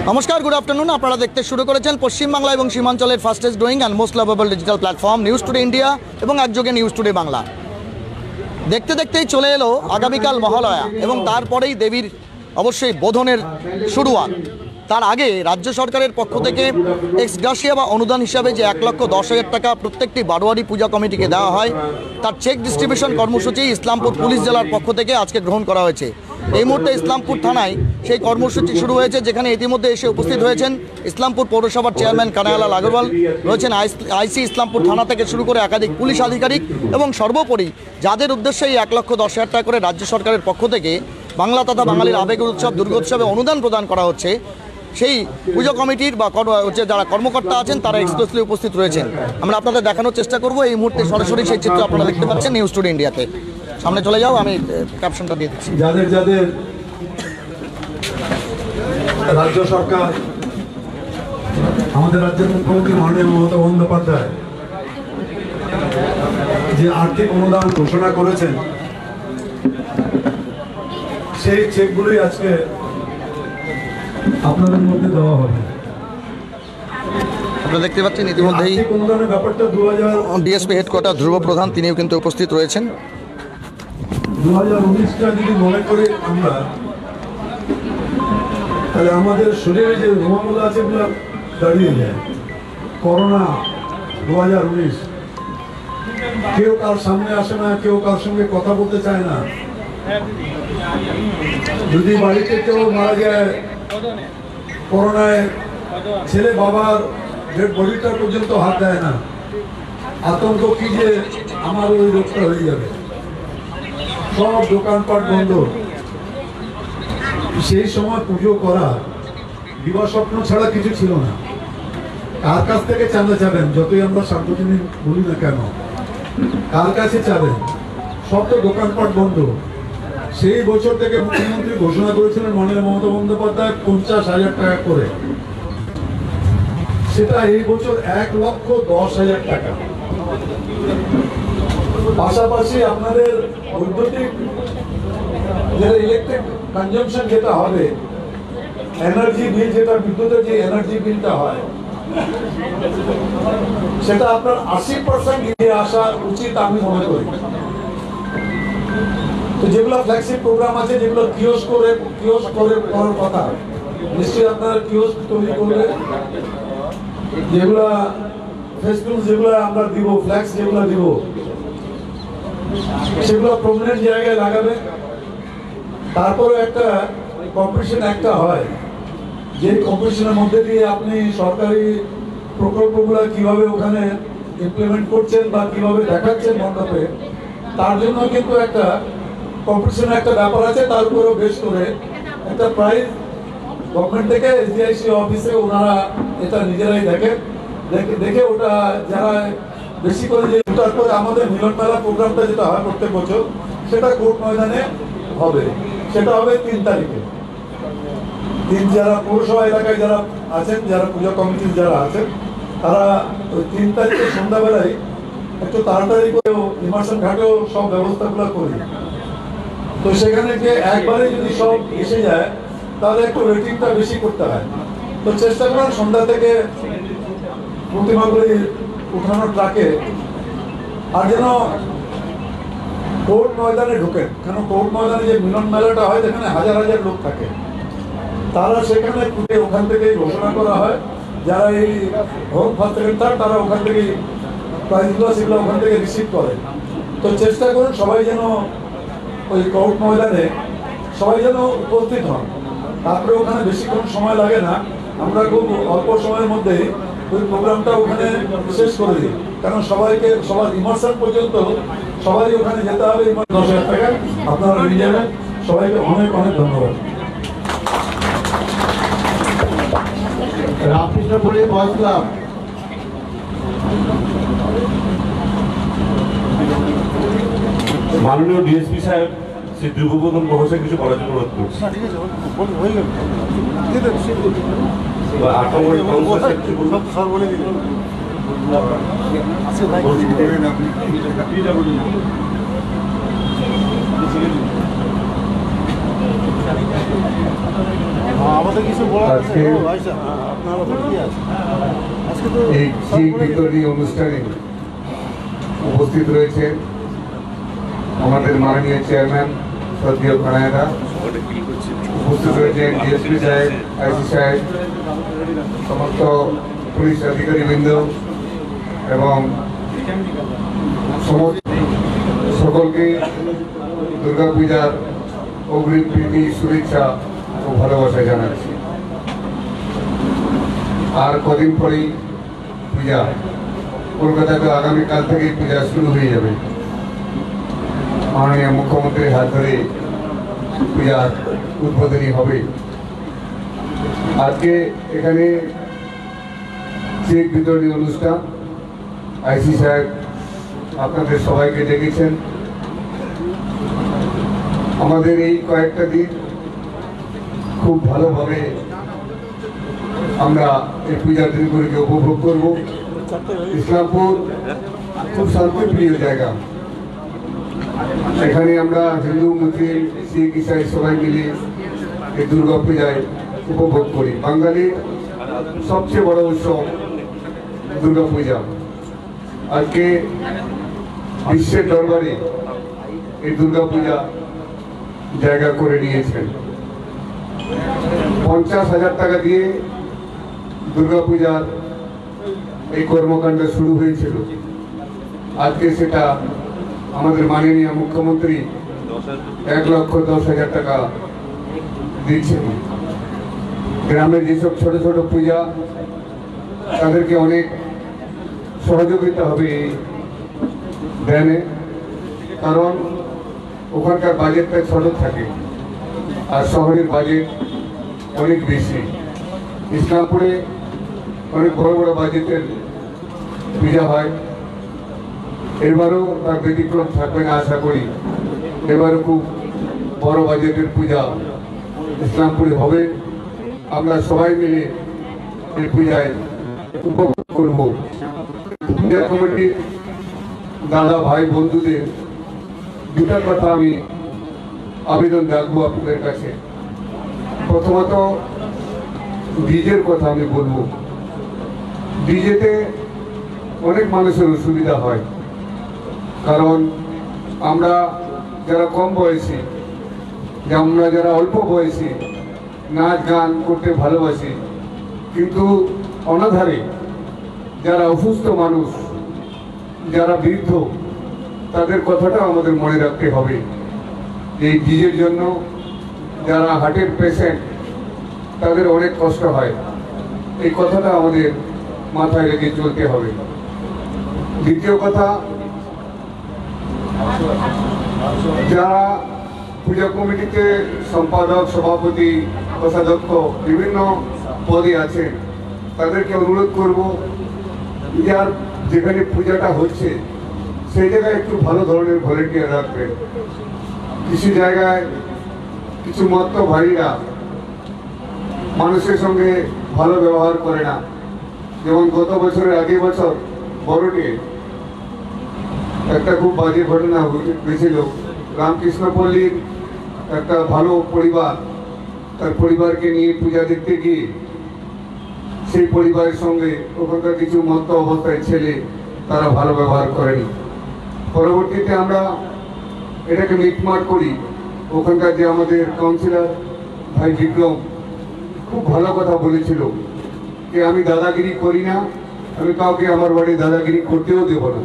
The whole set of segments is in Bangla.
নমস্কার, গুড আফটারনুন। আপনারা দেখতে শুরু করেছেন পশ্চিমবাংলা এবং সীমাঞ্চলের fastest growing and most lovable digital platform news today India এবং একযোগে নিউজ টুডে বাংলা। দেখতে দেখতেই চলে এলো আগামীকাল মহালয়া এবং তারপরেই দেবীর অবশ্যই বোধনের শুরুয়াত। তার আগে রাজ্য সরকারের পক্ষ থেকে এক্স গ্রাসিয়া বা অনুদান হিসাবে যে 1,10,000 টাকা প্রত্যেকটি বারোয়ারি পূজা কমিটিকে দেওয়া হয়, তার চেক ডিস্ট্রিবিউশন কর্মসূচি ইসলামপুর পুলিশ জেলার পক্ষ থেকে আজকে গ্রহণ করা হয়েছে। এই মুহূর্তে ইসলামপুর থানায় সেই কর্মসূচি শুরু হয়েছে, যেখানে ইতিমধ্যে এসে উপস্থিত হয়েছেন ইসলামপুর পৌরসভার চেয়ারম্যান কানাইলাল আগরওয়াল, রয়েছেন আইসি ইসলামপুর থানা থেকে শুরু করে একাধিক পুলিশ আধিকারিক এবং সর্বোপরি যাদের উদ্দেশ্যে এই 1,10,000 টাকা করে রাজ্য সরকারের পক্ষ থেকে বাংলা তথা বাঙালির আবেগের উৎসব দুর্গোৎসবে অনুদান প্রদান করা হচ্ছে, সেই পুজো কমিটির বা যারা কর্মকর্তা আছেন তারা এক্সক্লুসিভলি উপস্থিত রয়েছেন। আমরা আপনাদের দেখানোর চেষ্টা করব এই মুহূর্তে সরাসরি সেই চিত্র আপনারা দেখতে পাচ্ছেন নিউজ টুডে ইন্ডিয়াতে। সামনে চলে যাও, আমি ক্যাপশনটা দিয়ে দিচ্ছি। যাদের যাদের রাজ্য সরকার, আমাদের রাজ্যের মুখ্যমন্ত্রী মাননীয় মমতা বন্দ্যোপাধ্যায় যে আর্থিক অনুদান ঘোষণা করেছেন, সেই চেকগুলোই আজকে আপনাদের মধ্যে দেওয়া হবে। আপনারা দেখতে পাচ্ছেন ইতিমধ্যেই অনুদানের ব্যাপারটা ডিএসপি হেডকোয়ার্টার ধ্রুব প্রধান তিনিও কিন্তু উপস্থিত রয়েছেন। 2019টা যদি মনে করি আমরা, তাহলে আমাদের শরীরে যে রোগগুলো আছে এগুলো দাঁড়িয়ে যায়। করোনা 2019, কেউ কার সামনে আসে না, কেউ কার সঙ্গে কথা বলতে চায় না। যদি বাড়িতে কেউ মারা যায় করোনায়, ছেলে বাবার ডেড বডিটা পর্যন্ত হাত দেয় না। আতঙ্ক কি যে আমার ওই রোগটা হয়ে যাবে। সব দোকানপাট বন্ধ। সেই সময় পুজো করা বিবাহ স্বপ্ন ছাড়া কিছু ছিল না। কার কাছ থেকে চাঁদা চাবেন? যতই আমরা সার্বজনীন বলি না কেন, কার কাছে চাবেন? সব তো দোকানপাট বন্ধ। সেই বছর থেকে মুখ্যমন্ত্রী ঘোষণা করেছিলেন মাননীয় মমতা বন্দ্যোপাধ্যায় 50,000 টাকা করে। সেটা এই বছর 1,10,000 টাকা। পাশাপাশি আপনাদের বৈদ্যুতিক যেটা ইলেকট্রিক কনজাম্পশন যেটা হবে, এনার্জি বিল, যেটা বিদ্যুতের যে এনার্জি বিলটা হয়, সেটা আপনার 80% নিয়ে আসা উচিত আমি মনে করি। তো যেগুলো ফ্ল্যাগশিপ প্রোগ্রাম আছে, যেগুলো কিওস্ক করে করার কথা, নিশ্চয়ই আপনারা কিওস্ক তৈরি করবে। যেগুলা ফেসবুক যেগুলো আমরা দিব, ফ্ল্যাক্স যেগুলো দিব, সেগুলো প্রমিনেন্ট জায়গায় লাগাবে। তারপরে একটা কম্পিটিশন একটা হয়, যে কম্পিটিশনের মধ্যে দিয়ে আপনি সরকারি প্রকল্পগুলো কিভাবে ওখানে ইমপ্লিমেন্ট করছেন বা কিভাবে দেখাচ্ছেন মণ্ডপে, তার জন্য কিন্তু একটা কম্পিটিশনের একটা ব্যাপার আছে। তার উপরেও বেশ করে একটা প্রাইজ গভর্নমেন্ট থেকে এসডিআইসি অফিসে ওনারা এটা নিজেরাই দেখে ওটা যারা বেশি করে যে তারপরে আমাদের মিলন মেলা প্রোগ্রামটা যেটা হয় প্রত্যেক বছর, সেটা কোর্ট ময়দানে হবে। সেটা হবে 3 তারিখে। যারা পৌরসভা এলাকায় যারা আছেন, যারা পূজা কমিটির যারা আছেন, তারা ওই 3 তারিখে সন্ধ্যাবেলায় একটু তাড়াতাড়ি করেও ইমার্শন ঘাটেও সব ব্যবস্থাগুলো করি। তো সেখানে যে একবারে যদি সব এসে যায়, তাহলে একটু রেটিংটা বেশি করতে হয়। তো চেষ্টা করেন সন্ধ্যা থেকে প্রতিমাগুলি উঠানোর ট্রাকে, আর যেন কোর্ট ময়দানে ঢুকেন। কেন কোর্ট ময়দানে যে মিলন মেলাটা হয়, যেখানে হাজার হাজার লোক থাকে, তারা সেখানে ওখান থেকেই ঘোষণা করা হয়। যারা এই হোম ফার্স্ট সেকেন্ড থার্ড, তারা ওখান থেকেই প্রাইজগুলো সেগুলো ওখান থেকে রিসিভ করে। তো চেষ্টা করুন সবাই যেন ওই কোর্ট ময়দানে সবাই যেন উপস্থিত হন। তারপরে ওখানে বেশিক্ষণ সময় লাগে না, আমরা খুব অল্প সময়ের মধ্যেই ওই প্রোগ্রামটা ওখানে শেষ করে দিই। কারণ সবার ইমার্শন পর্যন্ত সবাই ওখানে যেতে হবে। 10,000 টাকা আপনারা নিয়ে যাবেন। সবাইকে অনেক অনেক ধন্যবাদ। রামকৃষ্ণপুরী বয়স ক্লাব, মাননীয় ডিএসপি সাহেব শ্রী ধ্রুবপ্রধান মহাশয় কিছু করার জন্য অনুরোধ করছি। আমাদের কিছু বলার আছে আজকে ভাই সাহেব, আপনার কথা কি আছে আজকে তো এই কেক বিতরণী অনুষ্ঠানে উপস্থিত রয়েছেন আমাদের মাননীয় চেয়ারম্যান সদ্দীয় খানায়দা, উপস্থিত রয়েছেন ডিএসপি সাহেব, আইসি সাহেব, সমস্ত পুলিশ আধিকারিকবৃন্দ এবং সকলকে দুর্গাপূজার অগ্রিম প্রীতি, শুভেচ্ছা ও ভালোবাসা জানাচ্ছি। আর কদিন পরেই পূজা, কলকাতাতে আগামীকাল থেকেই পূজা শুরু হয়ে যাবে। মাননীয় মুখ্যমন্ত্রীর হাত ধরে পূজার উদ্বোধনী হবে। আজকে এখানে চেক বিতরণী অনুষ্ঠান, আইসি সাহেব আপনাদের সবাইকে ডেকেছেন। আমাদের এই কয়েকটা দিন খুব ভালোভাবে আমরা এই পূজার দিনগুলিকে উপভোগ করব। ইসলামপুর খুব শান্তিপ্রিয় জায়গা, এখানে আমরা হিন্দু, মুসলিম, শিখ, ইসাই সবাই মিলে এই দুর্গা পূজায় উপভোগ করি। বাঙালির সবচেয়ে বড় উৎসব দুর্গা পূজা। আজকে বিশ্বের দরবারে এই দুর্গা পূজা জায়গা করে নিয়েছেন। 50,000 টাকা দিয়ে দুর্গাপূজার এই কর্মকাণ্ড শুরু হয়েছিল। আজকে সেটা আমাদের মাননীয় মুখ্যমন্ত্রী 1,10,000 টাকা দিচ্ছেন। গ্রামের যেসব ছোট ছোট পূজা, তাদেরকে অনেক সহযোগিতা হবে এই ধ্যানে, কারণ ওখানকার বাজেটটা ছোট থাকে আর শহরের বাজেট অনেক বেশি। ইসলামপুরে অনেক বড় বড় বাজেটের পূজা হয়। এবারও তার ব্যতিক্রম থাকবে না আশা করি। এবারও খুব বড় বাজেটের পূজা ইসলামপুরে হবে। আমরা সবাই মিলে এই পূজায় উপভোগ করব। পূজা কমিটির দাদা, ভাই, বন্ধুদের দুটা কথা আমি আবেদন রাখবো আপনাদের কাছে। প্রথমত ডিজের কথা আমি বলবো। ডিজেতে অনেক মানুষের অসুবিধা হয়, কারণ আমরা যারা কম বয়সী, আমরা যারা অল্প বয়সী নাচ গান করতে ভালোবাসি, কিন্তু অনাধারে যারা অসুস্থ মানুষ, যারা বৃদ্ধ, তাদের কথাটা আমাদের মনে রাখতে হবে। এই ডিজের জন্য যারা হার্টের পেশেন্ট, তাদের অনেক কষ্ট হয়। এই কথাটা আমাদের মাথায় রেখে চলতে হবে। দ্বিতীয় কথা, যারা পূজা কমিটিতে সম্পাদক, সভাপতি, কোষাধ্যক্ষ বিভিন্ন পদে আছেন, তাদেরকে অনুরোধ করব, যার যেখানে পূজাটা হচ্ছে সেই জায়গায় একটু ভালো ধরনের ভলেন্টিয়ার রাখবেন। কিছু জায়গায় কিছু মত্ত ভাইরা মানুষের সঙ্গে ভালো ব্যবহার করে না। যেমন গত বছরের আগের বছর বড়টে একটা খুব বাজে ঘটনা হয়েছিল। রামকৃষ্ণপল্লীর একটা ভালো পরিবার তার পরিবারকে নিয়ে পূজা দেখতে গিয়ে সেই পরিবারের সঙ্গে ওখানকার কিছু মত্ত অবস্থায় ছেলে তারা ভালো ব্যবহার করেনি। পরবর্তীতে আমরা এটাকে মিটমাট করি। ওখানকার যে আমাদের কাউন্সিলর ভাই বিক্রম খুব ভালো কথা বলেছিল যে আমি দাদাগিরি করি না, আমি কাউকে আমার বাড়ি দাদাগিরি করতেও দেব না।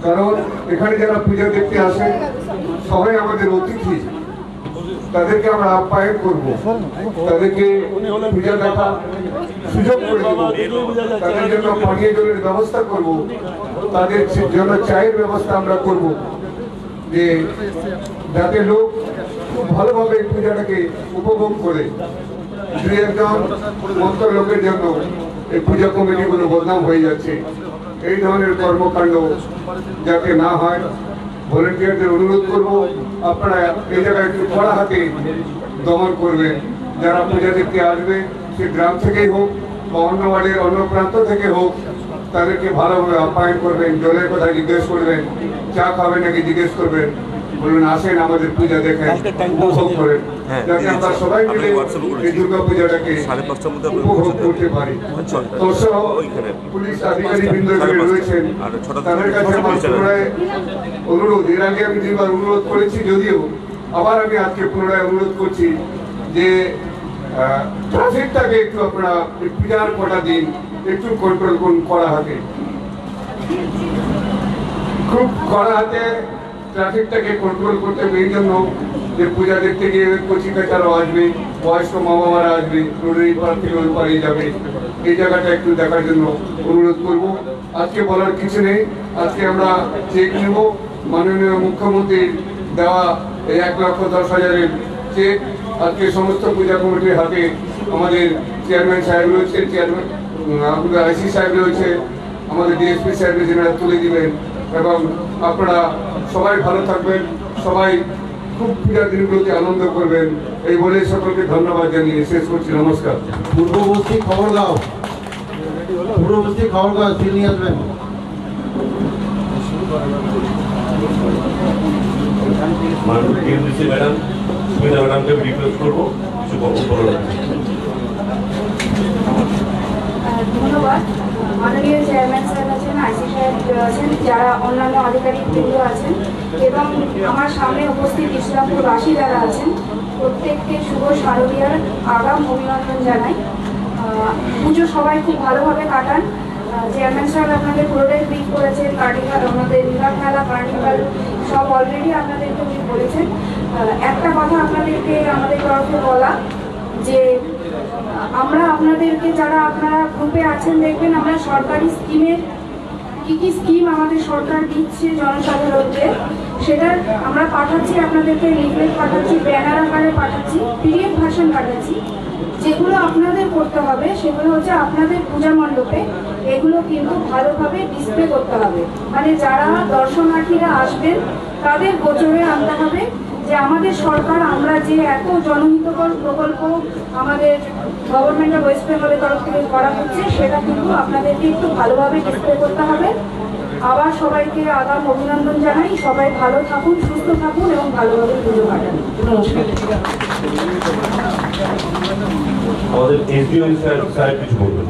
কারণ এখানে যারা পূজা দেখতে আসে সবাই আমাদের অতিথি, তাদেরকে আমরা আপ্যায়ন করবো, তাদেরকে পূজা দেখার সুযোগ করে দেবো, তাদের জন্য পানীয় জলের ব্যবস্থা করব, তাদের জন্য চায়ের ব্যবস্থা আমরা করব, যে যাতে লোক খুব ভালোভাবে পূজাটাকে উপভোগ করে। দুই একজন মন্ত্র লোকের জন্য এই পূজা কমিটিগুলো বদনাম হয়ে যাচ্ছে। এই ধরনের কর্মকাণ্ড যাতে না হয়, ভলেন্টিয়ারদের অনুরোধ করব আপনারা এই জায়গায় একটু কড়া হাতে দমন করবেন। যারা পূজা দেখতে আসবে, সে গ্রাম থেকেই হোক বা অন্য ওয়ার্ডের অন্য প্রান্ত থেকে হোক, তাদেরকে ভালোভাবে আপ্যায়ন করবেন, জলের কথা জিজ্ঞেস করবেন, চা খাবেন নাকি জিজ্ঞেস করবেন, বলুন আসেন আমাদের পূজা দেখেন, উপভোগ করেন, যাতে আমরা সবাই মিলে এই দুর্গা পূজাটাকে উপভোগ করতে পারি। তো সহ পুলিশ আধিকারিক বৃন্দ রয়েছেন, তাদের কাছে আমার পুনরায় অনুরোধ, এর আগে আমি দুইবার অনুরোধ করেছি, যদিও আবার আমি আজকে পুনরায় অনুরোধ করছি যে ট্রাফিকটাকে একটু আপনারা পূজার কটা দিন একটু কন্ট্রোল করুন কড়া হাতে, খুব কড়া হাতে ট্রাফিকটাকে কন্ট্রোল করতে হবে। এই জন্য যে পূজা দেখতে গিয়ে কচি কাচারাও আসবে, বয়স্ক মা বাবারা আসবে, রোডের পার থেকে ওই পারে যাবে, এই জায়গাটা একটু দেখার জন্য অনুরোধ করব। আজকে বলার কিছু নেই, আজকে আমরা চেক নেব, মাননীয় মুখ্যমন্ত্রীর দেওয়া এই 1,10,000-এর চেক আজকে সমস্ত পূজা কমিটির হাতে, আমাদের চেয়ারম্যান সাহেব রয়েছে, আমাদের আইসি সাহেব রয়েছে, আমাদের ডিএসপি সাহেব যেনারা তুলে দিবেন। এবং আপনারা সবাই ভালো থাকবেন, সবাই খুব পূজার দিনগুলোতে আনন্দ করবেন, এই বলে সকলকে ধন্যবাদ জানিয়ে শেষ করছি। নমস্কার। পূর্ববর্তী খবর দাও, পূর্ববর্তী খবর দাও, ফিল নিয়ে আসবেন। মাননীয় কেন্দ্রীয় ম্যাডাম, সুমিতা ম্যাডামকে রিকোয়েস্ট করবো কিছু বক্তব্য বলার। ধন্যবাদ। মাননীয় চেয়ারম্যান সাহেব আছেন, আইসি সাহেব আছেন, যারা অন্যান্য আধিকারিক বৃন্দ আছেন এবং আমার সামনে উপস্থিত ইসলামপুরবাসী যারা আছেন, প্রত্যেককে শুভ শারদীয়ার আগাম অভিনন্দন জানাই। পুজো সবাই খুব ভালোভাবে কাটান। চেয়ারম্যান সাহেব আপনাদের পুরোটাই ব্রিফ করেছেন, কার্নিভাল, আমাদের রিভার মেলা, কার্নিভাল সব অলরেডি আপনাদেরকে উনি বলেছেন। একটা কথা আপনাদেরকে আমাদের তরফে বলা যে আমরা আপনাদেরকে, যারা আপনারা গ্রুপে আছেন, দেখবেন আমরা সরকারি স্কিমের কি স্কিম আমাদের সরকার দিচ্ছে জনসাধারণকে, সেটার আমরা পাঠাচ্ছি, আপনাদেরকে লিফলেট পাঠাচ্ছি, ব্যানার আকারে পাঠাচ্ছি, পিডিএফ ভার্সন পাঠাচ্ছি। যেগুলো আপনাদের করতে হবে সেগুলো হচ্ছে আপনাদের পূজা মণ্ডপে এগুলো কিন্তু ভালোভাবে ডিসপ্লে করতে হবে। মানে যারা দর্শনার্থীরা আসবেন তাদের গোচরে আনতে হবে যে আমাদের সরকার, আমরা যে এত জনহিতকর প্রকল্প আমাদের গভর্নমেন্ট অফ ওয়েস্ট বেঙ্গলের তরফ থেকে করা হচ্ছে, সেটা কিন্তু আপনাদেরকে একটু ভালোভাবে ডিসপ্লে করতে হবে। আবার সবাইকে আগাম অভিনন্দন জানাই। সবাই ভালো থাকুন, সুস্থ থাকুন এবং ভালোভাবে পুজো কাটান। নমস্কার। আমাদের এসডিও সাহেব কিছু বলবেন।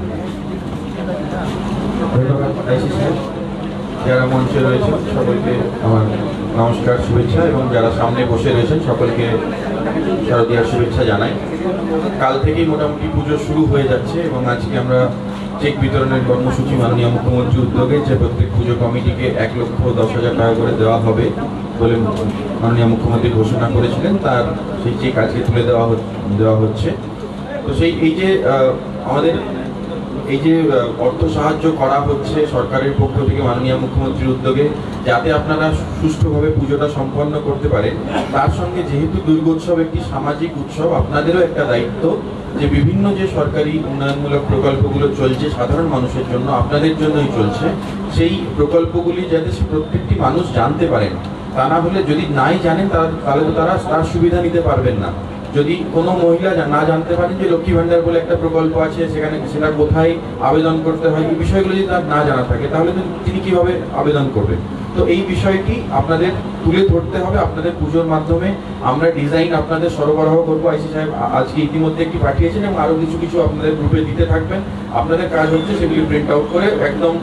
ধন্যবাদ আইসি সাহেব, যারা মঞ্চে রয়েছেন সকলকে আমার নমস্কার, শুভেচ্ছা, এবং যারা সামনে বসে রয়েছেন সকলকে শারদীয়ার শুভেচ্ছা জানাই। কাল থেকেই মোটামুটি পুজো শুরু হয়ে যাচ্ছে এবং আজকে আমরা চেক বিতরণের কর্মসূচি মাননীয় মুখ্যমন্ত্রীর উদ্যোগে, যে প্রত্যেক পুজো কমিটিকে 1,10,000 টাকা করে দেওয়া হবে বলে মাননীয় মুখ্যমন্ত্রী ঘোষণা করেছিলেন, তার সেই চেক আজকে তুলে দেওয়া হচ্ছে। তো এই যে আমাদের এই যে অর্থ সাহায্য করা হচ্ছে সরকারের পক্ষ থেকে মাননীয় মুখ্যমন্ত্রীর উদ্যোগে, যাতে আপনারা সুষ্ঠুভাবে পুজোটা সম্পন্ন করতে পারেন, তার সঙ্গে যেহেতু দুর্গোৎসব একটি সামাজিক উৎসব, আপনাদেরও একটা দায়িত্ব যে বিভিন্ন যে সরকারি উন্নয়নমূলক প্রকল্পগুলো চলছে সাধারণ মানুষের জন্য, আপনাদের জন্যই চলছে, সেই প্রকল্পগুলি যাতে প্রত্যেকটি মানুষ জানতে পারেন। তা না হলে যদি নাই জানেন তাহলে তো তারা তার সুবিধা নিতে পারবেন না। যদি কোনো মহিলা না জানতে পারেন যে লক্ষ্মী ভান্ডার বলে একটা প্রকল্প আছে, সেটা কোথায় আবেদন করতে হয়, এই বিষয়গুলো যদি তার না জানা থাকে তাহলে তিনি কিভাবে আবেদন করবেন। তো এই বিষয়টি আপনাদের তুলে ধরতে হবে। আপনাদের পুজোর মাধ্যমে আমরা ডিজাইন আপনাদের সরবরাহ করবো। আইসি সাহেব আজকে ইতিমধ্যে একটি পাঠিয়েছেন এবং আরও কিছু আপনাদের গ্রুপে দিতে থাকবেন। আপনাদের কাজ হচ্ছে সেগুলি প্রিন্ট আউট করে একদম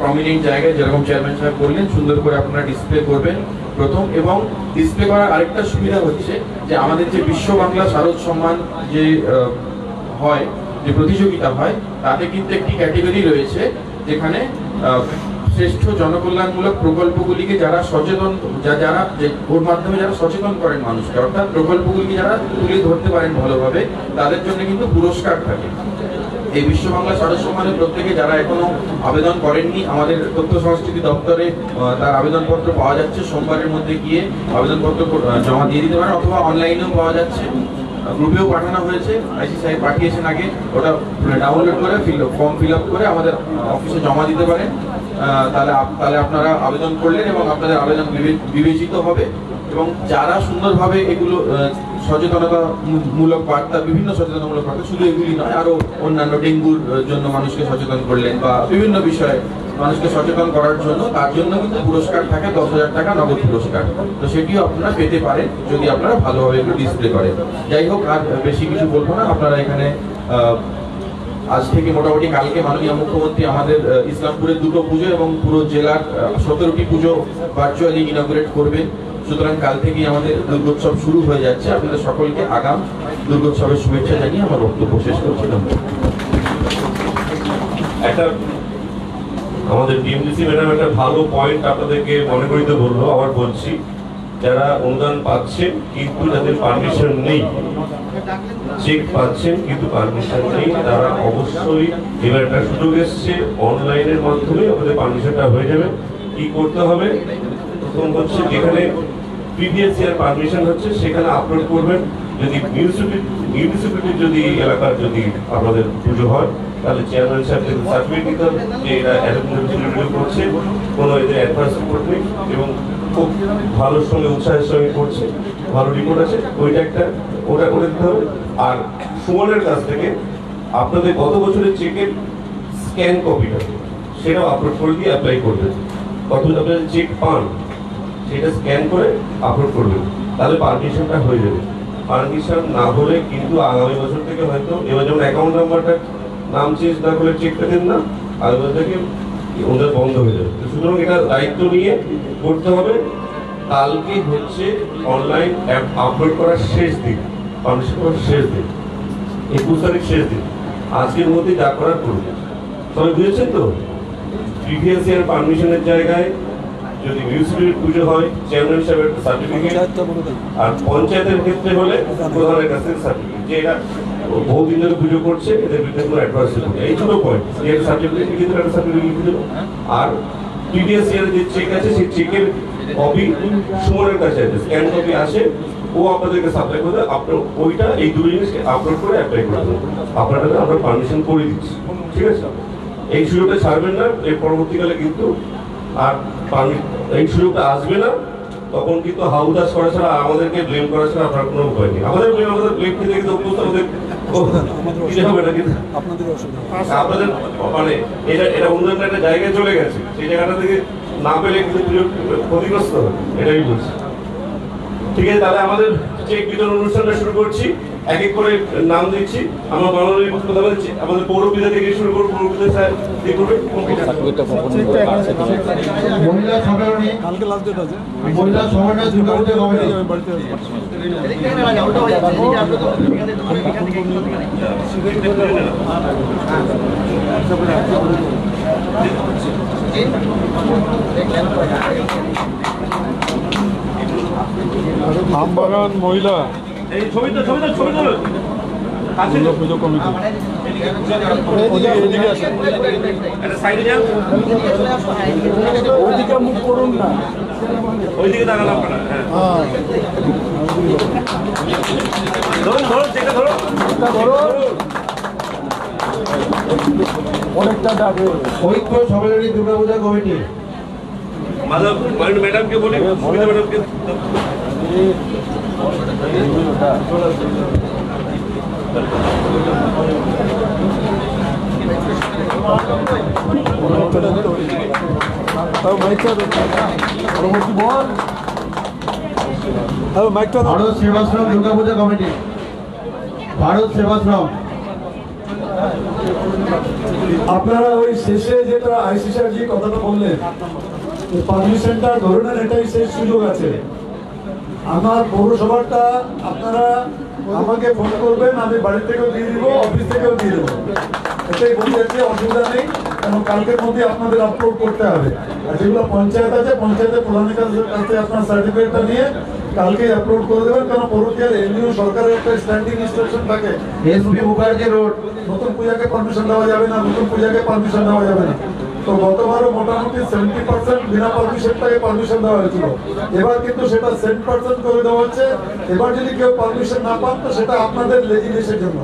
প্রমিনেন্ট জায়গায়, যেরকম চেয়ারম্যান সাহেব বললেন, সুন্দর করে আপনারা ডিসপ্লে করবেন প্রথম। এবং ডিসপ্লে করার আরেকটা সুবিধা হচ্ছে যে আমাদের যে বিশ্ব বাংলা শারদ সম্মান যে হয়, যে প্রতিযোগিতা হয়, তাতে কিন্তু একটি ক্যাটেগরি রয়েছে যেখানে শ্রেষ্ঠ জনকল্যাণমূলক প্রকল্পগুলিকে যারা সচেতন, যারা ওর মাধ্যমে যারা সচেতন করেন মানুষকে, অর্থাৎ প্রকল্পগুলিকে যারা তুলে ধরতে পারেন ভালোভাবে, তাদের জন্য কিন্তু পুরস্কার থাকে। এই বিশ্ব বাংলা শারদ সম্মানের প্রত্যেকে যারা এখনো আবেদন করেননি, আমাদের তথ্য সংস্কৃতি দপ্তরে তার আবেদনপত্র পাওয়া যাচ্ছে। সোমবারের মধ্যে গিয়ে আবেদনপত্র জমা দিয়ে দিতে পারেন, অথবা অনলাইনেও পাওয়া যাচ্ছে, গ্রুপেও পাঠানো হয়েছে, আইসি সাহেব পাঠিয়েছেন আগে, ওটা ডাউনলোড করে ফর্ম ফিল আপ করে আমাদের অফিসে জমা দিতে পারেন। তাহলে আপনারা আবেদন করলেন এবং আপনাদের আবেদন বিবেচিত হবে। এবং যারা সুন্দরভাবে এগুলো সচেতনতামূলক বার্তা, বিভিন্ন সচেতনতামূলক বার্তা, শুধু এগুলি নয়, আরো অন্যান্য ডেঙ্গুর জন্য মানুষকে সচেতন করলেন বা বিভিন্ন বিষয়ে মানুষকে সচেতন করার জন্য, তার জন্য কিন্তু পুরস্কার থাকে 10,000 টাকা নগদ পুরস্কার। তো সেটিও আপনারা পেতে পারেন যদি আপনারা ভালোভাবে একটু ডিসপ্লে করেন। যাই হোক, আর বেশি কিছু বলবো না। আপনারা এখানে আজ থেকে মোটামুটি কালকে মাননীয় মুখ্যমন্ত্রী আমাদের ইসলামপুরের 2টো পুজো এবং পুরো জেলার 17টি পুজো ভার্চুয়ালি ইনঅগ্রেট করবেন। সুতরাং কাল থেকেই আমাদের দুর্গোৎসব শুরু হয়ে যাচ্ছে। আপনাদের সকলকে আগাম দুর্গোৎসবের শুভেচ্ছা জানিয়ে আমার বক্তব্য শেষ করছিলাম। একটা আমাদের ডিএমডিসি ম্যাডাম একটা ভালো পয়েন্ট আপনাদেরকে মনে করিতে বললো, আবার বলছি, যারা অনুদান পাচ্ছেন কিন্তু যাদের পারমিশন নেই, চেক পাচ্ছেন কিন্তু পারমিশন নেই, তারা অবশ্যই এবার একটা সুযোগ এসছে, অনলাইনের মাধ্যমে আমাদের পারমিশনটা হয়ে যাবে। কি করতে হবে? প্রথম হচ্ছে যেখানে প্রিভিয়াস ইয়ার পারমিশন হচ্ছে সেখানে আপলোড করবেন। যদি মিউনিসিপ্যালিটির যদি এলাকার যদি আপনাদের পুজো হয়, তাহলে চেয়ারম্যান সাহেব সার্টিফিকেট দিতে হবে যে এরা অ্যারেঞ্জমেন্ট করছে, কোনো এদের অ্যাডভান্স রিপোর্ট নেই এবং খুব ভালোর সঙ্গে উৎসাহের সঙ্গে করছে, ভালো রিপোর্ট আছে, ওইটা একটা ওটা করে দিতে হবে। আর সুমনের কাছ থেকে আপনাদের গত বছরের চেকের স্ক্যান কপিটা সেটাও আপলোড করে দিয়ে অ্যাপ্লাই করবেন। কত আপনাদের চেক পান সেটা স্ক্যান করে আপলোড করবেন, তাহলে পারমিশনটা হয়ে যাবে। পারমিশন না হলে কিন্তু আগামী বছর থেকে হয়তো, এবার যেমন অ্যাকাউন্ট নাম্বারটা নাম চেঞ্জ না করলে চেকটা দেন না, আগামী বছর থেকে ওদের বন্ধ হয়ে যাবে। সুতরাং এটা দায়িত্ব নিয়ে করতে হবে। কালকে হচ্ছে অনলাইন অ্যাপ আপলোড করার শেষ দিন, পাবলিশ করার শেষ দিন, 21 তারিখ শেষ দিন। আজকের মধ্যে যা করার করবে। সবাই বুঝেছেন তো? প্রিভিয়াস ইয়ার পারমিশনের জায়গায় যদি মিউনিসিপ্যালিটি পুজো হয় চেয়ারম্যান সাহেবের সার্টিফিকেট, আর পঞ্চায়েতের ক্ষেত্রে হলে প্রধানের কাছ থেকে সার্টিফিকেট, যে এরা বহুদিন ধরে পুজো করছে, এদের বিরুদ্ধে কোনো অ্যাডভান্স রিপোর্ট। এই দুটো পয়েন্ট, একটা সার্টিফিকেট কিন্তু একটা সার্টিফিকেট লিখে দিল। আর প্রিভিয়াস ইয়ারের যে চেক আছে সেই চেকের কপি সুমনের কাছে আছে, স্ক্যান কপি আসে, ও আপনাদেরকে সাপ্লাই করে দেয়। আপনার ওইটা এই দুটো জিনিসকে আপলোড করে অ্যাপ্লাই করে দেবেন, আপনাদের আমরা পারমিশন করে দিচ্ছি। ঠিক আছে? এই সুযোগটা ছাড়বেন না এর পরবর্তীকালে কিন্তু। আর এই সুযোগটা আসবে না তখন কিন্তু হাউদাস করা ছাড়া, আমাদেরকে ব্লেম করা ছাড়া আপনার কোনো উপায় নেই। আমাদের ব্লেম খেতে কিন্তু আমাদের হবে না, কিন্তু আপনাদের মানে এটা উন্নয়নের একটা জায়গায় চলে গেছে, সেই জায়গাটা থেকে না পেলে কিন্তু ক্ষতিগ্রস্ত হবে, এটাই বলছি। ঠিক আছে, তাহলে আমাদের চেক বিতরণ অনুষ্ঠানটা শুরু করছি। এক এক করে নাম দিচ্ছি। আমার মাননীয় প্রধানমন্ত্রী আমাদের পৌরপিতা থেকে শুরু করবো। পৌরপিতা স্যার দিয়ে করবে। মহিলা সংগঠনে মহিলা সংগঠনের দুর্গাপূজা কমিটি আমবাগান মহিলা এই ছবিটা পুজো কমিটি এদিকে আসেন, একটা সাইডে যান, ওইদিকে মুখ করুন না, ওইদিকে তাকান আপনারা। হ্যাঁ, ধরুন চেকটা ধরো, অনেকটা ডাকে ঐক্য সম্মেলনী দুর্গাপূজা কমিটি মাধব ম্যাডামকে বলি, সুমিতা ম্যাডামকে। ভারত সেবাশ্রম দুর্গাপূজা কমিটি ভারত সেবাশ্রম। আপনারা ওই শেষে যেটা আইসি সাহেব যে কথাটা বললেন, পারমিশনটা ধরে নেন, এটাই শেষ সুযোগ আছে। আমার পৌরসভাটা আপনারা আমাকে ফোন করবেন, আমি বাড়ি থেকেও দিয়ে দিব, অফিস থেকেও দিয়ে দেবো, এটাই বলে যাচ্ছে, অসুবিধা নেই। কারণ কালকের মধ্যে আপনাদের আপলোড করতে হবে। আর যেগুলো পঞ্চায়েত আছে, পঞ্চায়েতের প্রধানের কাছে আপনার সার্টিফিকেটটা নিয়ে কালকে আপলোড করে দেবেন। কারণ পৌরসভার এমনিও সরকারের একটা স্ট্যান্ডিং ইনস্ট্রাকশন থাকে, এসপি মুখার্জি রোড, নতুন পূজাকে পারমিশন দেওয়া যাবে না, নতুন পূজাকে পারমিশন দেওয়া যাবে না। তো গতবারও মোটামুটি 70% বিনা পারমিশনটাকে পারমিশন দেওয়া হয়েছিল। এবার কিন্তু সেটা 7% করে দেওয়া হচ্ছে। এবার যদি কেউ পারমিশন না পান তো সেটা আপনাদের লেজিনেসের জন্য,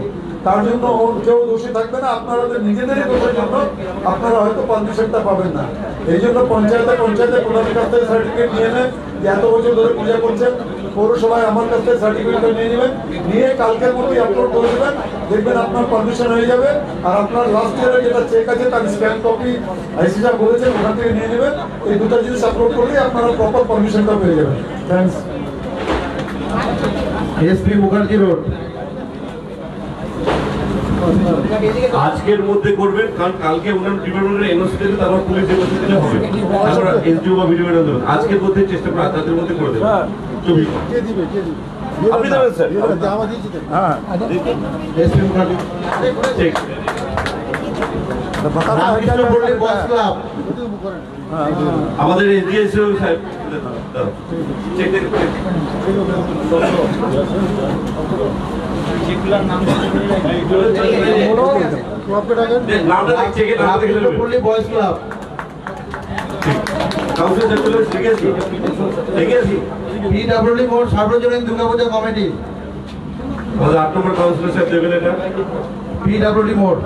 তার জন্য কেউ দোষী থাকবে না, আপনাদের নিজেদেরই দোষের জন্য আপনারা হয়তো পারমিশনটা পাবেন না। এই জন্য পঞ্চায়েতে প্রধানের কাছ থেকে সার্টিফিকেট নিয়ে নেন, যে এত বছর ধরে পূজা করছেন। পৌরসভায় আমার কাছ থেকে সার্টিফিকেটটা নিয়ে নেবেন, নিয়ে কালকের মধ্যেই আপলোড করে দেবেন, দেখবেন আপনার পারমিশন হয়ে যাবে। আর আপনার লাস্ট ইয়ারে যেটা চেক আছে তার স্ক্যান কপি আইসি সাহেব বলেছেন ওখান থেকে নিয়ে নেবেন। এই দুটো জিনিস আপলোড করলেই আপনারা প্রপার পারমিশনটা পেয়ে যাবেন। থ্যাংকস। SP Mukherjee road. আজকের মধ্যে করবেন, কারণ কালকে ওনার ডিপার্টমেন্টের এনওসি দেবে, তারপর পুলিশ এনওসি দিলে হবে। তারপর এসডিও বা ভিডিও দেবেন। আজকের মধ্যে চেষ্টা করে রাতের মধ্যে করে দেবেন। আপনি দেবেন স্যার? হ্যাঁ এসপি মুখার্জি। ঠিক। রামকৃষ্ণ পল্লী বয়েজ ক্লাব। আমাদের এসডিএসও সাহেব চেক দেখে নামটা দেখছে কি নামটা দেখে রামকৃষ্ণ পল্লী বয়েজ ক্লাব। কাউন্সিল সার্কুলার লিখেছি লিখেছি। পিডব্লিউডি মোড় সার্বজনীন দুর্গাপূজা কমিটি। আমাদের 8 নম্বর কাউন্সিলর সাহেব দেবেন এটা। পিডব্লিউডি মোড়।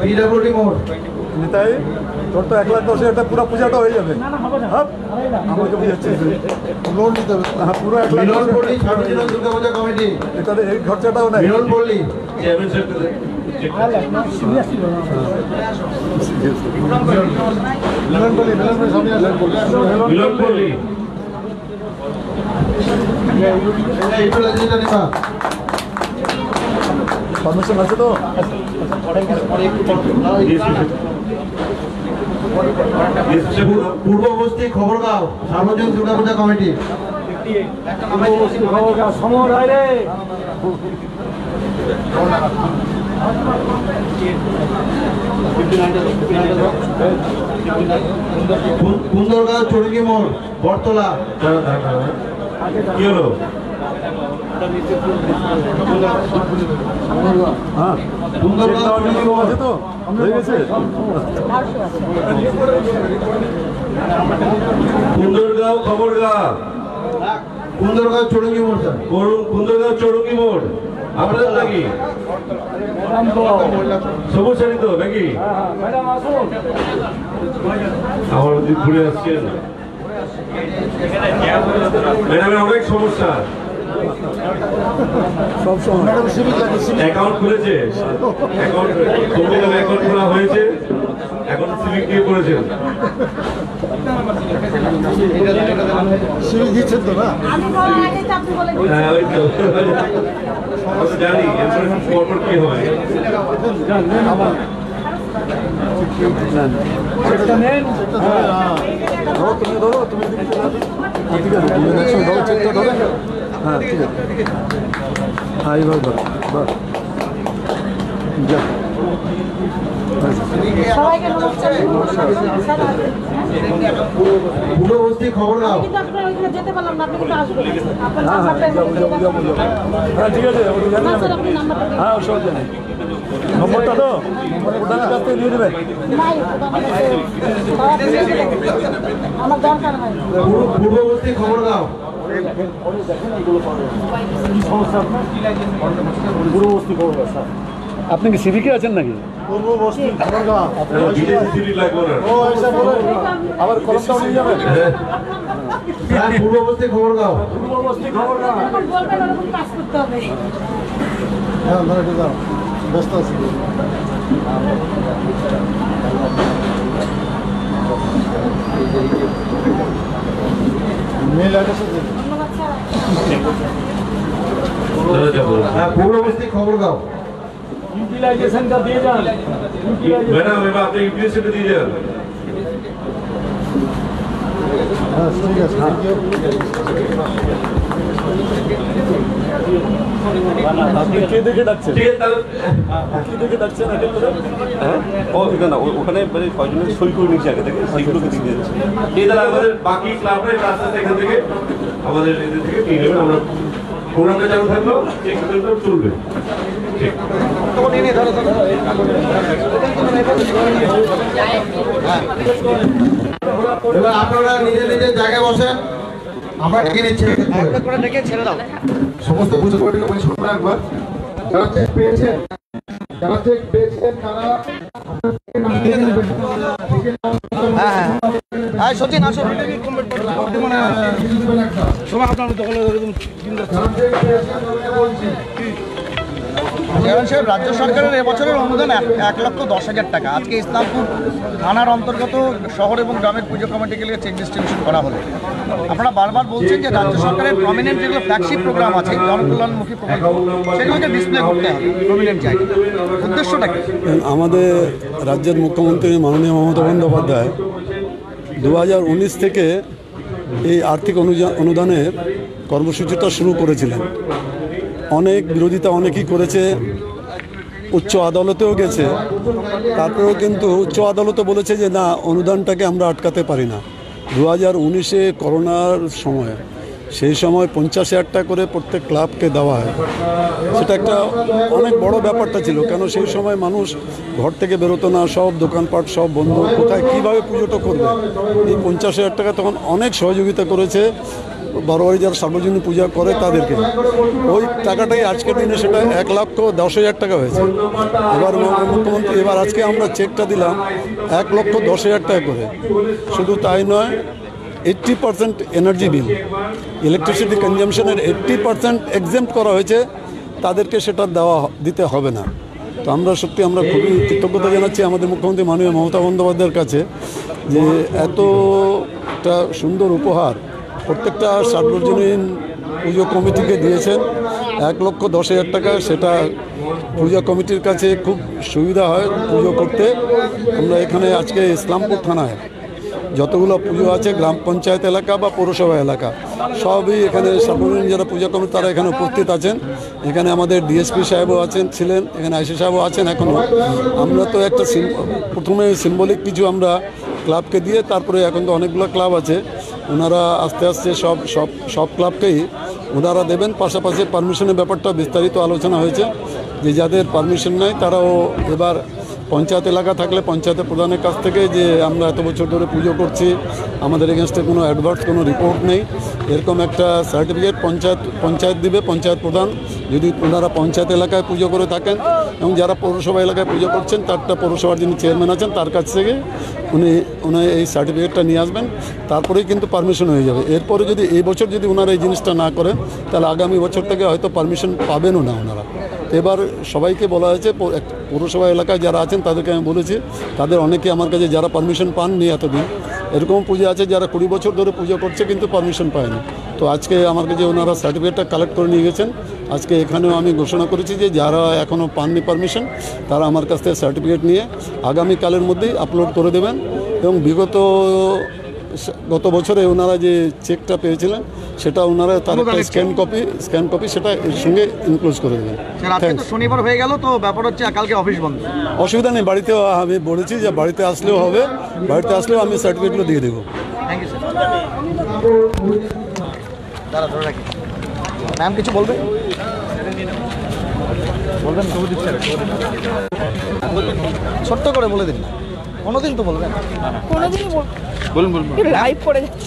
পিডব্লিউডি মোড়। নিতাই তোর তো 1,10,000 একটা পুরো পূজাটা হয়ে যাবে। হ্যাঁ আমাকে বুঝাচ্ছে লোন নিতে হবে। হ্যাঁ পুরো 1,00,000 মিলন পল্লী সার্বজনীন দুর্গাপূজা কমিটি। এটা এই খরচাটাও নাই। মিলন পল্লী। চেয়ারম্যান সাহেব মিলন পল্লী। পারমিশন আছে তো? পূর্ববস্তি খবরগাঁও সার্বজনীন দুর্গাপূজা কমিটি। কুন্দরগাঁও চড়ুকি মোড় বটতলা। কি হলো? হ্যাঁ কুন্দরগাঁও চড়ুকি মোড় আছে তো হয়ে গেছে। কুন্দরগাঁও খবরগাঁ। কুন্দরগাঁও চড়ুকি মোড় স্যার। কুন্দরগাঁও চৌরঙ্গি মোড় আপনাদের নাকি? সবুজ শাড়ি তো নাকি? আমার ওদিক ঘুরে আসছেন ম্যাডামের অনেক সমস্যা। সব সময় অ্যাকাউন্ট খুলেছে, অ্যাকাউন্ট খোলা হয়েছে, এখন সিভিক দিয়ে করেছেন। সিভিল দিচ্ছেন তো না? হ্যাঁ ওই তো আমি তো জানি এরপরে পরপর কি হবে। তুমি ধরো, তুমি ঠিক আছে ধরো, চেকটা ধরে। হ্যাঁ ঠিক আছে। হ্যাঁ এইভাবে ধরো বাস। যা সবাইকে নমস্কার। পূর্ববস্তি খবরগাঁও। কিন্তু আপনারা ওইখানে যেতে পারলাম না, আপনি কিন্তু আসবেন। আপনার নাম্বারটা হ্যাঁ ঠিক আছে। না স্যার, আপনি নাম্বারটা হ্যাঁ সব জানি। নম্বরটা তো ওটার কাছ থেকে দিয়ে দেবেন। নাই, ওটা আমার কাছে সবাই দিয়ে দিলেন। আমার দরকার হয়। পূর্ববর্তী খবরগাঁও। পূর্ববস্তি খবরগাঁও স্যার। আপনি কি সিভিকে আছেন নাকি? পূর্ববস্তি খবরগাঁও। বিদেশি সিভিক লাগবে না। ও আচ্ছা বলেন, আবার কলমটাও নিয়ে যাবেন। হ্যাঁ পূর্ববর্তী খবরগাঁও। পূর্ববস্তি খবরগাঁও। যখন বলবেন ওরকম কাজ করতে হবে। হ্যাঁ ধরে একটু দাও, ব্যস্ত আছি। মেল অ্যাড্রেস আছে। ধন্যবাদ স্যার। হ্যাঁ পূর্ববর্তী খবরগাঁও। ইউটিলাইজেশনটা দিয়ে যান। ম্যাডাম এবার আপনি ইউপিএসসিটা দিয়ে যান। হ্যাঁ ঠিক আছে। আপনি কে দেখে ডাকছেন? ঠিক আছে তাহলে কি দেখে ডাকছেন আগে করে? হ্যাঁ ও না ওখানে মানে কয়জনের সই করে নিচ্ছে আগে থেকে, সেইগুলোকে দিয়ে দিচ্ছে। এই তাহলে আমাদের বাকি ক্লাবের ক্লাসটা এখান থেকে আমাদের এদের থেকে নিয়ে নেবেন। আমরা প্রোগ্রামটা চালু থাকলো, চেক চলবে। ঠিক এবার আপনারা নিজের নিজের জায়গায় বসেন, আমরা ডেকে নিচ্ছি সমস্ত পুজো কমিটিকে পরিষ্কার একবার যারা চেক পেয়েছেন তারা হ্যাঁ হ্যাঁ সচিন আসুন। চেয়ারম্যান সাহেব, রাজ্য সরকারের এবছরের অনুদান 1,10,000 টাকা। আজকে ইসলামপুর থানার অন্তর্গত শহর এবং গ্রামের পুজো কমিটিগুলিকে চেক ডিস্ট্রিবিউশন করা হলো। আপনারা বারবার বলছেন যে রাজ্য সরকারের প্রমিনেন্ট যেগুলো ফ্ল্যাগশিপ প্রোগ্রাম আছে, জনকল্যাণমুখী প্রকল্প, সেগুলোকে ডিসপ্লে করতে হবে প্রমিনেন্ট জায়গায়। উদ্দেশ্যটা কি? আমাদের রাজ্যের মুখ্যমন্ত্রী মাননীয় মমতা বন্দ্যোপাধ্যায় 2019 থেকে এই আর্থিক অনুদানের কর্মসূচিটা শুরু করেছিলেন। অনেক বিরোধিতা অনেকেই করেছে, উচ্চ আদালতেও গেছে, তারপরেও কিন্তু উচ্চ আদালতে বলেছে যে না, অনুদানটাকে আমরা আটকাতে পারি না। 2019-এ করোনার সময়, সেই সময় 50,000 টাকা করে প্রত্যেক ক্লাবকে দেওয়া হয়। সেটা একটা অনেক বড় ব্যাপারটা ছিল, কেন সেই সময় মানুষ ঘর থেকে বেরোতো না, সব দোকানপাট সব বন্ধ, কোথায় কীভাবে পুজোটা করবে। এই 50,000 টাকা তখন অনেক সহযোগিতা করেছে বারোয়ারি যারা সার্বজনীন পূজা করে তাদেরকে। ওই টাকাটাই আজকের দিনে সেটা 1,10,000 টাকা হয়েছে। এবার মুখ্যমন্ত্রী এবার আজকে আমরা চেকটা দিলাম 1,10,000 টাকা করে। শুধু তাই নয়, 80% এনার্জি বিল, ইলেকট্রিসিটি কনজামশনের 80% এক্সেম্প্ট করা হয়েছে, তাদেরকে সেটা দিতে হবে না। তো আমরা সত্যি আমরা খুবই কৃতজ্ঞতা জানাচ্ছি আমাদের মুখ্যমন্ত্রী মাননীয় মমতা বন্দ্যোপাধ্যায়ের কাছে যে এতটা সুন্দর উপহার প্রত্যেকটা সার্বজনীন পুজো কমিটিকে দিয়েছেন। 1,10,000 টাকা, সেটা পূজা কমিটির কাছে খুব সুবিধা হয় পুজো করতে। আমরা এখানে আজকে ইসলামপুর থানায় যতগুলো পুজো আছে, গ্রাম পঞ্চায়েত এলাকা বা পৌরসভা এলাকা, সবই এখানে সার্বজনীন যারা পূজা কমিটি তারা এখানে উপস্থিত আছেন। এখানে আমাদের ডিএসপি সাহেবও ছিলেন, এখানে আইসি সাহেবও আছেন এখনও। আমরা তো একটা প্রথমে সিম্বলিক কিছু আমরা ক্লাবকে দিয়ে, তারপরে এখন তো অনেকগুলো ক্লাব আছে, ওনারা আস্তে আস্তে সব ক্লাবকেই ওনারা দেবেন। পাশাপাশি পারমিশনের ব্যাপারটা বিস্তারিত আলোচনা হয়েছে, যে যাদের পারমিশন নেই তারাও এবার পঞ্চায়েত এলাকা থাকলে পঞ্চায়েতের প্রধানের কাছ থেকে যে আমরা এত বছর ধরে পুজো করছি, আমাদের এগেনস্টে কোনো অ্যাডভার্স কোনো রিপোর্ট নেই, এরকম একটা সার্টিফিকেট পঞ্চায়েত দিবে। পঞ্চায়েত প্রধান যদি ওনারা পঞ্চায়েত এলাকায় পুজো করে থাকেন এবং যারা পৌরসভা এলাকায় পুজো করছেন, তারটা পৌরসভার যিনি চেয়ারম্যান আছেন তার কাছ থেকে উনি এই সার্টিফিকেটটা নিয়ে আসবেন, তারপরেই কিন্তু পারমিশন হয়ে যাবে। এরপরে যদি এই বছর যদি ওনারা এই জিনিসটা না করেন, তাহলে আগামী বছর থেকে হয়তো পারমিশন পাবেনও না ওনারা। এবার সবাইকে বলা হয়েছে, পৌরসভা এলাকায় যারা আছেন তাদেরকে আমি বলেছি, তাদের অনেকে আমার কাছে যারা পারমিশন পাননি এতদিন, এরকম পুজো আছে যারা 20 বছর ধরে পুজো করছে কিন্তু পারমিশন পায়নি। তো আজকে আমার কাছে ওনারা সার্টিফিকেটটা কালেক্ট করে নিয়ে গেছেন। আজকে এখানেও আমি ঘোষণা করেছি যে যারা এখনও পাননি পারমিশন, তারা আমার কাছ থেকে সার্টিফিকেট নিয়ে আগামীকালের মধ্যেই আপলোড করে দেবেন। এবং গত বছরে ওনারা যে চেকটা পেয়েছিলেন, সেটা ওনারা তার একটা স্ক্যান কপি সেটা এর সঙ্গে ইনক্লুড করে দেবেন। শনিবার হয়ে গেল, তো ব্যাপার হচ্ছে কালকে অফিস বন্ধ। অসুবিধা নেই, বাড়িতেও আমি বলেছি যে বাড়িতে আসলেও হবে, বাড়িতে আসলেও আমি সার্টিফিকেটগুলো দিয়ে দেবো। Thank you sir. দাঁড়া ধরে রাখি, ম্যাম কিছু বলবেন? ছোট্ট করে বলে দিন, কোনোদিন তো বলবেন। লাইভ করে যাচ্ছে।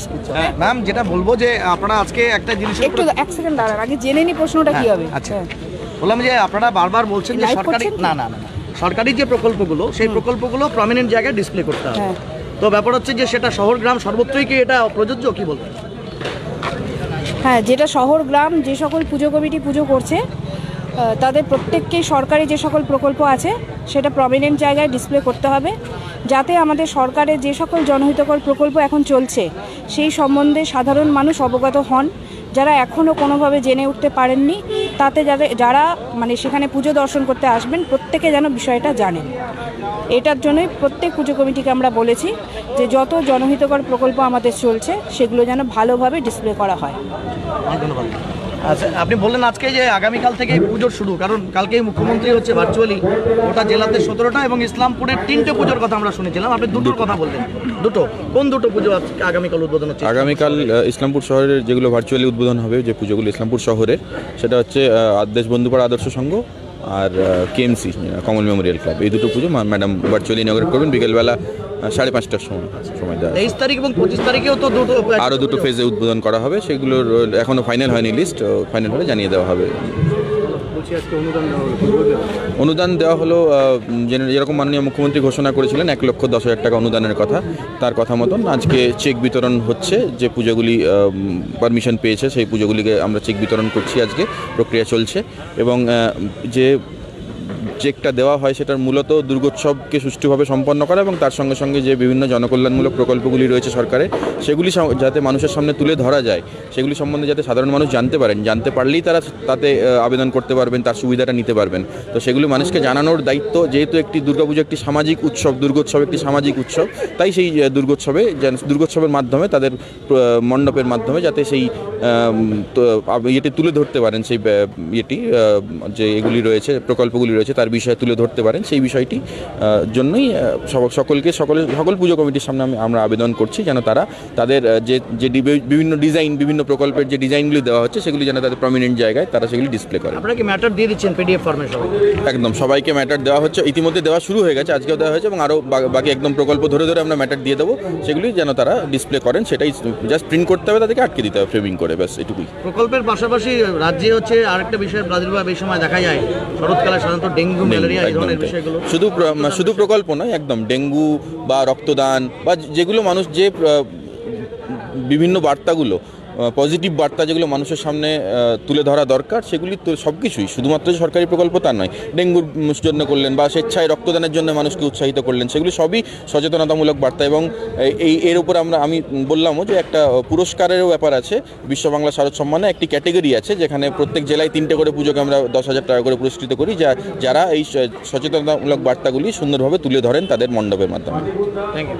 ম্যাম যেটা বলবো যে আপনারা আজকে একটা জিনিস একটু এক সেকেন্ড দাঁড়ান, আগে জেনে নি প্রশ্নটা কি হবে। আচ্ছা, বললাম যে আপনারা বারবার বলছেন যে সরকারি না সরকারি যে প্রকল্পগুলো, সেই প্রকল্পগুলো প্রমিনেন্ট জায়গায় ডিসপ্লে করতে হবে। তো ব্যাপার হচ্ছে যে সেটা শহর গ্রাম সর্বত্রই কি এটা প্রযোজ্য, কি বলবেন? হ্যাঁ, যেটা শহর গ্রাম যে সকল পুজো কমিটি পুজো করছে, তাদের প্রত্যেককেই সরকারি যে সকল প্রকল্প আছে সেটা প্রমিনেন্ট জায়গায় ডিসপ্লে করতে হবে, যাতে আমাদের সরকারের যে সকল জনহিতকর প্রকল্প এখন চলছে সেই সম্বন্ধে সাধারণ মানুষ অবগত হন। যারা এখনও কোনোভাবে জেনে উঠতে পারেননি, তাতে যারা মানে সেখানে পুজো দর্শন করতে আসবেন, প্রত্যেকে যেন বিষয়টা জানেন। এটার জন্যই প্রত্যেক পুজো কমিটিকে আমরা বলেছি যে যত জনহিতকর প্রকল্প আমাদের চলছে সেগুলো যেন ভালোভাবে ডিসপ্লে করা হয়। ধন্যবাদ। আচ্ছা, আপনি বললেন আজকে যে আগামীকাল থেকে পুজোর শুরু, কারণ কালকেই মুখ্যমন্ত্রী হচ্ছে ভার্চুয়ালি গোটা জেলাতে 17টা এবং ইসলামপুরের 3টে পুজোর কথা আমরা শুনেছিলাম, আপনি দুটোর কথা বললেন। কোন দুটো পুজো আগামীকাল উদ্বোধন হচ্ছে? আগামীকাল ইসলামপুর শহরের যেগুলো ভার্চুয়ালি উদ্বোধন হবে, যে পুজোগুলো ইসলামপুর শহরে, সেটা হচ্ছে আদেশ বন্ধুপাড়া আদর্শ সংঘ আর কেএমসি কমল মেমোরিয়াল ক্লাব। এই দুটো পুজো ম্যাডাম ভার্চুয়ালি ইনঅগ্রেট করবেন বিকেলবেলা 5:30টার সময় দেওয়া। 23 তারিখ এবং 25 তারিখেও তো আরও দুটো ফেজে উদ্বোধন করা হবে, সেগুলোর এখনও ফাইনাল হয়নি লিস্ট, ফাইনাল হলে জানিয়ে দেওয়া হবে। অনুদান দেওয়া হলো যেরকম মাননীয় মুখ্যমন্ত্রী ঘোষণা করেছিলেন 1,10,000 টাকা অনুদানের কথা, তার কথা মতন আজকে চেক বিতরণ হচ্ছে। যে পুজোগুলি পারমিশন পেয়েছে সেই পুজোগুলিকে আমরা চেক বিতরণ করছি, আজকে প্রক্রিয়া চলছে। এবং যে চেকটা দেওয়া হয় সেটার মূলত দুর্গোৎসবকে সুষ্ঠুভাবে সম্পন্ন করা এবং তার সঙ্গে সঙ্গে যে বিভিন্ন জনকল্যাণমূলক প্রকল্পগুলি রয়েছে সরকারের, সেগুলি যাতে মানুষের সামনে তুলে ধরা যায়, সেগুলি সম্বন্ধে যাতে সাধারণ মানুষ জানতে পারেন, জানতে পারলেই তারা তাতে আবেদন করতে পারবেন, তার সুবিধাটা নিতে পারবেন। তো সেগুলি মানুষকে জানানোর দায়িত্ব, যেহেতু একটি দুর্গাপুজো একটি সামাজিক উৎসব, দুর্গোৎসব একটি সামাজিক উৎসব, তাই সেই দুর্গোৎসবের মাধ্যমে তাদের মণ্ডপের মাধ্যমে যাতে সেই ইয়েটি তুলে ধরতে পারেন, সেই ইয়েটি যে এগুলি রয়েছে, প্রকল্পগুলি রয়েছে তার বিষয়ে তুলে ধরতে পারেন, সেই বিষয়টি জন্যই সকল পুজো কমিটির সামনে আমরা আবেদন করছি যেন তারা তাদের যে বিভিন্ন ডিজাইন, বিভিন্ন প্রকল্পের যে ডিজাইনগুলি দেওয়া হচ্ছে সেগুলি যেন তাদের প্রমিনেন্ট জায়গায় তারা সেগুলি ডিসপ্লে করে। আপনারা কি ম্যাটার দিয়ে দিচ্ছেন পিডিএফ ফর্মে? একদম সবাইকে ম্যাটার দেওয়া হচ্ছে, ইতিমধ্যে দেওয়া শুরু হয়ে গেছে, আজকেও দেওয়া হয়েছে এবং আরও বাকি একদম প্রকল্প ধরে ধরে আমরা ম্যাটার দিয়ে দেবো, সেগুলি যেন তারা ডিসপ্লে করেন। সেটাই জাস্ট প্রিন্ট করতে হবে, তাদেরকে আটকে দিতে হবে ফ্রেমিং করে, ব্যাস এটুকুই। প্রকল্পের পাশাপাশি রাজ্যে হচ্ছে আরেকটা বিষয়ের প্রাদুর্ভাব এই সময় দেখা যায়, শরৎকালে সাধারণত ডেঙ্গু, ম্যালেরিয়া এই ধরনের বিষয়গুলো। শুধু প্রকল্প নয়, একদম ডেঙ্গু বা রক্তদান বা যেগুলো মানুষ যে বিভিন্ন বার্তাগুলো, পজিটিভ বার্তা যেগুলো মানুষের সামনে তুলে ধরা দরকার, সেগুলি তো সব কিছুই, শুধুমাত্র সরকারি প্রকল্প তা নয়, ডেঙ্গুর জন্য করলেন বা স্বেচ্ছায় রক্তদানের জন্য মানুষকে উৎসাহিত করলেন, সেগুলি সবই সচেতনতামূলক বার্তা। এবং এর উপর আমি বললামও যে একটা পুরস্কারেরও ব্যাপার আছে। বিশ্ব বাংলা শারদ সম্মানে একটি ক্যাটেগরি আছে, যেখানে প্রত্যেক জেলায় 3টে করে পুজোকে আমরা 10,000 টাকা করে পুরস্কৃত করি, যারা এই সচেতনতামূলক বার্তাগুলি সুন্দরভাবে তুলে ধরেন তাদের মণ্ডপের মাধ্যমে। Thank you.